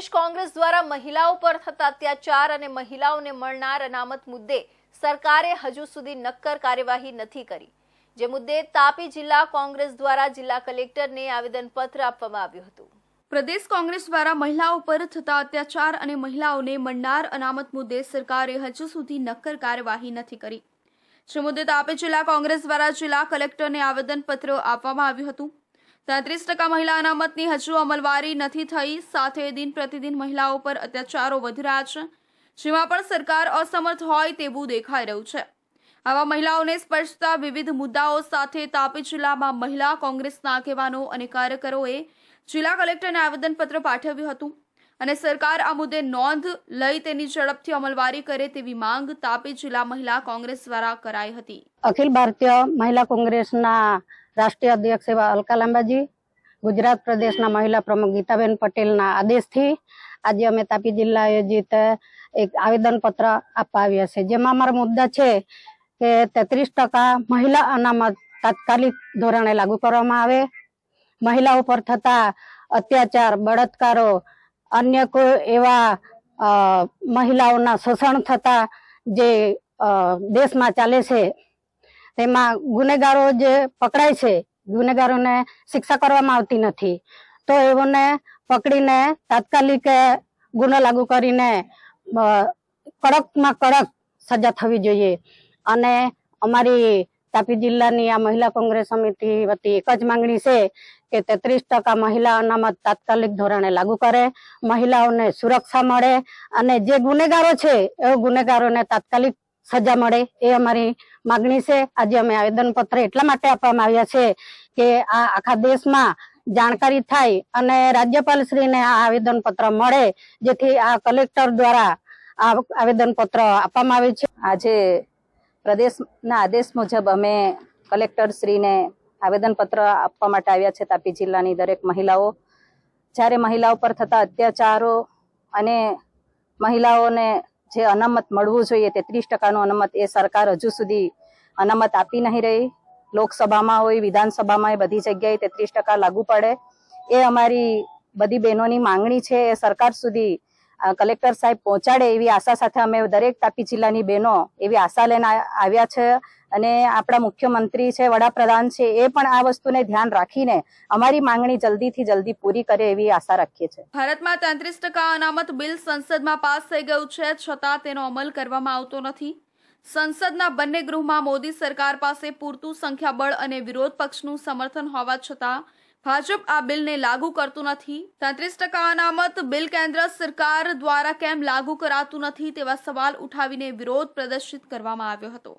પ્રદેશ કોંગ્રેસ દ્વારા મહિલાઓ પર થતા અત્યાચાર અને મહિલાઓને મળનાર અનામત મુદ્દે સરકારે હજુ સુધી નક્કર કાર્યવાહી નથી કરી, જે મુદ્દે તાપી જિલ્લા કોંગ્રેસ દ્વારા જિલ્લા કલેક્ટરને આવેદનપત્ર આપવામાં આવ્યું હતું। પ્રદેશ કોંગ્રેસ દ્વારા મહિલાઓ પર થતા અત્યાચાર અને મહિલાઓને મળનાર અનામત મુદ્દે સરકારે હજુ સુધી નક્કર કાર્યવાહી નથી કરી, જે મુદ્દે તાપી જિલ્લા કોંગ્રેસ દ્વારા જિલ્લા કલેક્ટરને આવેદનપત્ર આપવામાં આવ્યું હતું। 33% મહિલા અનામતની હજુ અમલવારી નથી થઈ, સાથે દિન પ્રતિદિન મહિલાઓ પર અત્યાચારો વધી રહ્યા છે, જેમાં પણ સરકાર અસમર્થ હોય તેવું દેખાઈ રહ્યું છે। આવા મહિલાઓને સ્પર્શતા વિવિધ મુદ્દાઓ સાથે તાપી જિલ્લામાં મહિલા કોંગ્રેસના આગેવાનો અને કાર્યકરોએ જિલ્લા કલેક્ટરને આવેદનપત્ર પાઠવ્યું હતું અને સરકાર આ મુદ્દે નોંધ લઈ તેની ઝડપથી અમલવારી કરે તેવી માંગ તાપી જિલ્લા મહિલા કોંગ્રેસ દ્વારા કરાઈ હતી। અખિલ ભારતીય મહિલા કોંગ્રેસના રાષ્ટ્રીય અધ્યક્ષ એવા અલકા લાંબાજી, ગુજરાત પ્રદેશના મહિલા પ્રમુખ ગીતાબેન પટેલના આદેશથી આજે અમે તાપી જિલ્લા આયોજિત એક આવેદનપત્ર આપવા આવ્યા છે, જેમાં અમારા મુદ્દા છે કે 33% મહિલા અનામત તાત્કાલિક ધોરણે લાગુ કરવામાં આવે, મહિલાઓ પર થતા અત્યાચાર, બળાત્કારો, અન્ય કોઈ એવા મહિલાઓના શોષણ થતા જે દેશમાં ચાલે છે તેમાં ગુનેગારો જે પકડાય છે, ગુનેગારોને શિક્ષા કરવામાં આવતી નથી, તો એઓને પકડીને તાત્કાલિક ગુનો લાગુ કરીને કડકમાં કડક સજા થવી જોઈએ। અને અમારી તાપી જિલ્લાની આ મહિલા કોંગ્રેસ સમિતિ વતી એક જ માંગણી છે કે 33% મહિલા અનામત તાત્કાલિક ધોરણે લાગુ કરે, મહિલાઓને સુરક્ષા મળે અને જે ગુનેગારો છે એ ગુનેગારોને તાત્કાલિક સજા મળે, એ અમારી માગણી છે। આજે અમે આવેદનપત્ર એટલા માટે આપવામાં આવ્યા છે કે આ આખા દેશમાં જાણકારી થાય અને રાજ્યપાલશ્રીને આ આવેદનપત્ર મળે, જેથી આ કલેક્ટર દ્વારા આ આવેદનપત્ર આપવામાં આવે છે। આજે પ્રદેશના આદેશ મુજબ અમે કલેક્ટરશ્રીને આવેદનપત્ર આપવા માટે આવ્યા છે। તાપી જિલ્લાની દરેક મહિલાઓ, જ્યારે મહિલાઓ પર થતા અત્યાચારો અને મહિલાઓને જે અનામત મળવું જોઈએ 33%નું અનામત, એ સરકાર હજુ સુધી અનામત આપી નહીં રહી। લોકસભામાં હોય, વિધાનસભામાં, એ બધી જગ્યાએ 33% લાગુ પડે, એ અમારી બધી બહેનોની માંગણી છે। એ સરકાર સુધી કલેક્ટર સાહેબ પહોંચાડે એવી આશા સાથે અમે દરેક તાપી જિલ્લાની બહેનો એવી આશા લઈને આવ્યા છે અને આપણા મુખ્યમંત્રી છે, વડાપ્રધાન છે, એ પણ આ વસ્તુને ધ્યાન રાખીને અમારી માંગણી જલ્દીથી જલ્દી પૂરી કરે એવી આશા રાખીએ છીએ। ભારતમાં 33% અનામત બિલ સંસદમાં પાસ થઈ ગયું છે, છતાં તેનો અમલ કરવામાં આવતો નથી। સંસદના બંને ગૃહમાં મોદી સરકાર પાસે પૂરતું સંખ્યાબળ અને વિરોધ પક્ષનું સમર્થન હોવા છતાં ભાજપ આ બિલને લાગુ કરતું નથી। 33% અનામત બિલ કેન્દ્ર સરકાર દ્વારા કેમ લાગુ કરાતું નથી તેવા સવાલ ઉઠાવીને વિરોધ પ્રદર્શિત કરવામાં આવ્યો હતો।